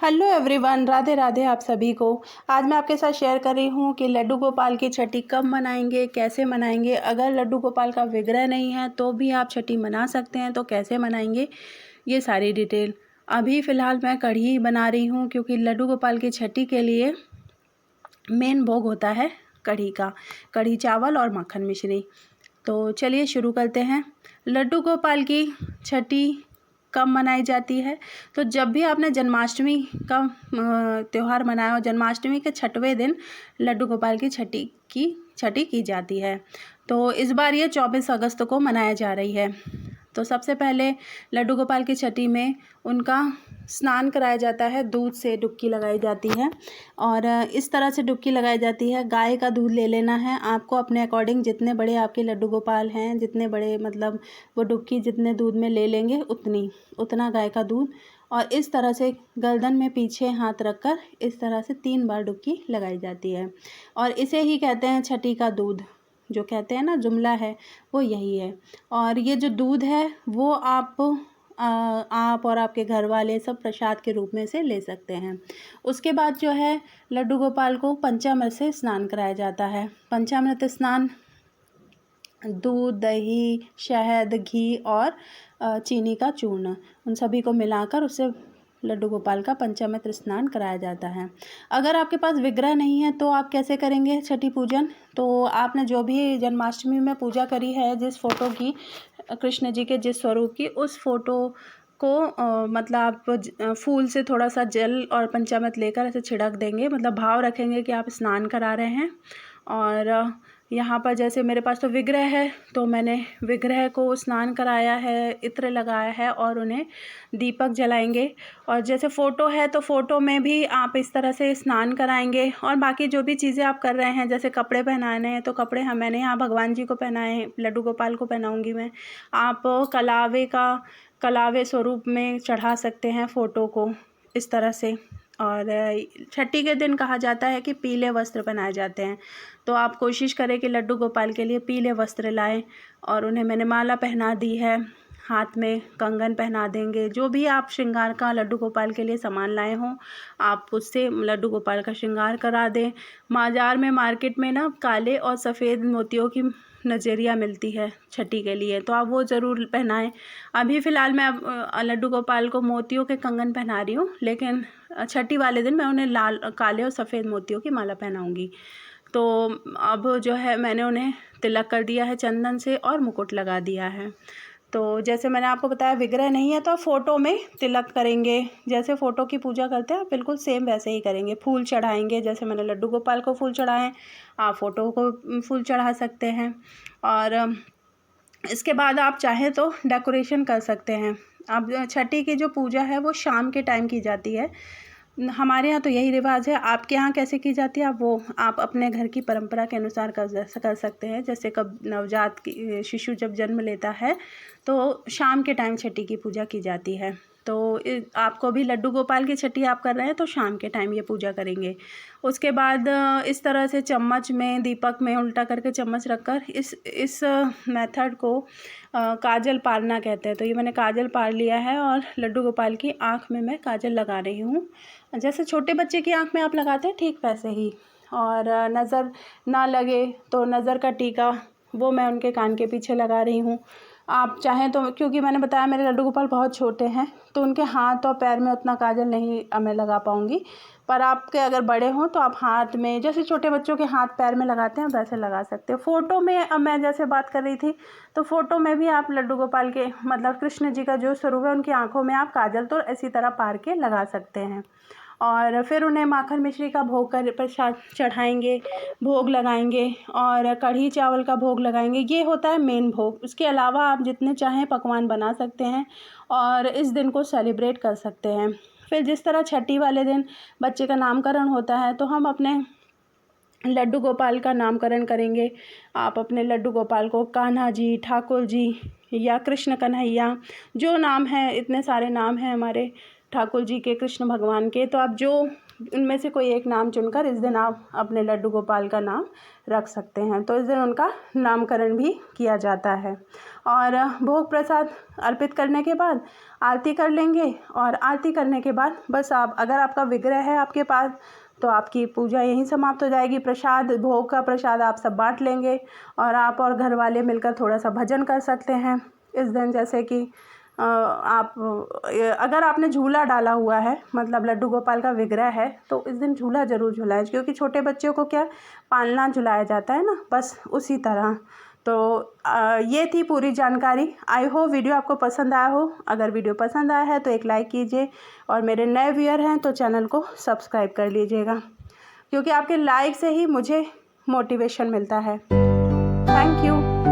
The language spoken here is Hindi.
हेलो एवरीवन, राधे राधे आप सभी को। आज मैं आपके साथ शेयर कर रही हूँ कि लड्डू गोपाल की छठी कब मनाएंगे, कैसे मनाएंगे। अगर लड्डू गोपाल का विग्रह नहीं है तो भी आप छठी मना सकते हैं, तो कैसे मनाएंगे ये सारी डिटेल। अभी फ़िलहाल मैं कढ़ी बना रही हूँ क्योंकि लड्डू गोपाल की छठी के लिए मेन भोग होता है कढ़ी का, कढ़ी चावल और मक्खन मिश्री। तो चलिए शुरू करते हैं। लड्डू गोपाल की छठी कब मनाई जाती है? तो जब भी आपने जन्माष्टमी का त्यौहार मनाया हो, जन्माष्टमी के छठवें दिन लड्डू गोपाल की छठी की जाती है। तो इस बार ये 24 अगस्त को मनाया जा रही है। तो सबसे पहले लड्डू गोपाल की छठी में उनका स्नान कराया जाता है, दूध से डुबकी लगाई जाती है। और इस तरह से डुबकी लगाई जाती है, गाय का दूध ले लेना है आपको अपने अकॉर्डिंग। जितने बड़े आपके लड्डू गोपाल हैं, जितने बड़े मतलब वो डुबकी जितने दूध में ले लेंगे उतना गाय का दूध। और इस तरह से गर्दन में पीछे हाथ रखकर इस तरह से 3 बार डुबकी लगाई जाती है। और इसे ही कहते हैं छठी का दूध, जो कहते हैं ना, जुमला है वो यही है। और ये जो दूध है वो आप और आपके घर वाले सब प्रसाद के रूप में से ले सकते हैं। उसके बाद जो है लड्डू गोपाल को पंचामृत से स्नान कराया जाता है। पंचामृत स्नान दूध, दही, शहद, घी और चीनी का चूर्ण, उन सभी को मिलाकर उससे लड्डू गोपाल का पंचामृत स्नान कराया जाता है। अगर आपके पास विग्रह नहीं है तो आप कैसे करेंगे छठी पूजन? तो आपने जो भी जन्माष्टमी में पूजा करी है, जिस फ़ोटो की, कृष्ण जी के जिस स्वरूप की, उस फ़ोटो को मतलब आप फूल से थोड़ा सा जल और पंचामृत लेकर ऐसे छिड़क देंगे, मतलब भाव रखेंगे कि आप स्नान करा रहे हैं। और यहाँ पर जैसे मेरे पास तो विग्रह है, तो मैंने विग्रह को स्नान कराया है, इत्र लगाया है और उन्हें दीपक जलाएंगे। और जैसे फ़ोटो है तो फ़ोटो में भी आप इस तरह से स्नान कराएंगे। और बाकी जो भी चीज़ें आप कर रहे हैं, जैसे कपड़े पहनाने हैं तो कपड़े मैंने यहाँ भगवान जी को पहनाए, लड्डू गोपाल को पहनाऊँगी मैं। आप कलावे स्वरूप में चढ़ा सकते हैं फ़ोटो को इस तरह से। और छठी के दिन कहा जाता है कि पीले वस्त्र पहनाए जाते हैं, तो आप कोशिश करें कि लड्डू गोपाल के लिए पीले वस्त्र लाएं। और उन्हें मैंने माला पहना दी है, हाथ में कंगन पहना देंगे। जो भी आप श्रृंगार का लड्डू गोपाल के लिए सामान लाए हों, आप उससे लड्डू गोपाल का श्रृंगार करा दें। मार्केट में ना काले और सफ़ेद मोतियों की नजरिया मिलती है छठी के लिए, तो आप वो ज़रूर पहनाएं। अभी फ़िलहाल मैं लड्डू गोपाल को मोतियों के कंगन पहना रही हूँ, लेकिन छठी वाले दिन मैं उन्हें काले और सफ़ेद मोतियों की माला पहनाऊँगी। तो अब जो है मैंने उन्हें तिलक कर दिया है चंदन से और मुकुट लगा दिया है। तो जैसे मैंने आपको बताया विग्रह नहीं है तो आप फ़ोटो में तिलक करेंगे। जैसे फ़ोटो की पूजा करते हैं आप बिल्कुल सेम वैसे ही करेंगे। फूल चढ़ाएंगे, जैसे मैंने लड्डू गोपाल को फूल चढ़ाए, आप फ़ोटो को फूल चढ़ा सकते हैं। और इसके बाद आप चाहें तो डेकोरेशन कर सकते हैं। अब छठी की जो पूजा है वो शाम के टाइम की जाती है, हमारे यहाँ तो यही रिवाज है। आपके यहाँ कैसे की जाती है आप अपने घर की परंपरा के अनुसार कर सकते हैं। जैसे कब नवजात की शिशु जब जन्म लेता है तो शाम के टाइम छठी की पूजा की जाती है। तो आपको भी लड्डू गोपाल की छठी आप कर रहे हैं तो शाम के टाइम ये पूजा करेंगे। उसके बाद इस तरह से चम्मच में, दीपक में उल्टा करके चम्मच रखकर इस मेथड को काजल पारना कहते हैं। तो ये मैंने काजल पार लिया है और लड्डू गोपाल की आँख में मैं काजल लगा रही हूँ, जैसे छोटे बच्चे की आँख में आप लगाते हैं ठीक वैसे ही। और नज़र ना लगे तो नज़र का टीका वो मैं उनके कान के पीछे लगा रही हूँ। आप चाहें तो, क्योंकि मैंने बताया मेरे लड्डू गोपाल बहुत छोटे हैं, तो उनके हाथ और पैर में उतना काजल नहीं मैं लगा पाऊँगी। पर आपके अगर बड़े हों तो आप हाथ में, जैसे छोटे बच्चों के हाथ पैर में लगाते हैं वैसे लगा सकते हो। फ़ोटो में अब मैं जैसे बात कर रही थी, तो फ़ोटो में भी आप लड्डू गोपाल के मतलब कृष्ण जी का जो स्वरूप है उनकी आँखों में आप काजल तो इसी तरह पार के लगा सकते हैं। और फिर उन्हें माखन मिश्री का भोग कर प्रसाद चढ़ाएंगे, भोग लगाएंगे और कढ़ी चावल का भोग लगाएंगे। ये होता है मेन भोग। उसके अलावा आप जितने चाहें पकवान बना सकते हैं और इस दिन को सेलिब्रेट कर सकते हैं। फिर जिस तरह छठी वाले दिन बच्चे का नामकरण होता है, तो हम अपने लड्डू गोपाल का नामकरण करेंगे। आप अपने लड्डू गोपाल को कान्हा जी, ठाकुर जी या कृष्ण कन्हैया, जो नाम है, इतने सारे नाम हैं हमारे ठाकुर जी के, कृष्ण भगवान के, तो आप जो उनमें से कोई एक नाम चुनकर इस दिन आप अपने लड्डू गोपाल का नाम रख सकते हैं। तो इस दिन उनका नामकरण भी किया जाता है। और भोग प्रसाद अर्पित करने के बाद आरती कर लेंगे, और आरती करने के बाद बस आप, अगर आपका विग्रह है आपके पास, तो आपकी पूजा यहीं समाप्त हो जाएगी। प्रसाद, भोग का प्रसाद आप सब बांट लेंगे, और आप और घर वाले मिलकर थोड़ा सा भजन कर सकते हैं इस दिन। जैसे कि आप, अगर आपने झूला डाला हुआ है, मतलब लड्डू गोपाल का विग्रह है, तो इस दिन झूला ज़रूर झुलाएं, क्योंकि छोटे बच्चों को क्या पालना झुलाया जाता है ना, बस उसी तरह। तो ये थी पूरी जानकारी। आई होप वीडियो आपको पसंद आया हो। अगर वीडियो पसंद आया है तो एक लाइक कीजिए, और मेरे नए व्यूअर हैं तो चैनल को सब्सक्राइब कर लीजिएगा, क्योंकि आपके लाइक से ही मुझे मोटिवेशन मिलता है। Thank you.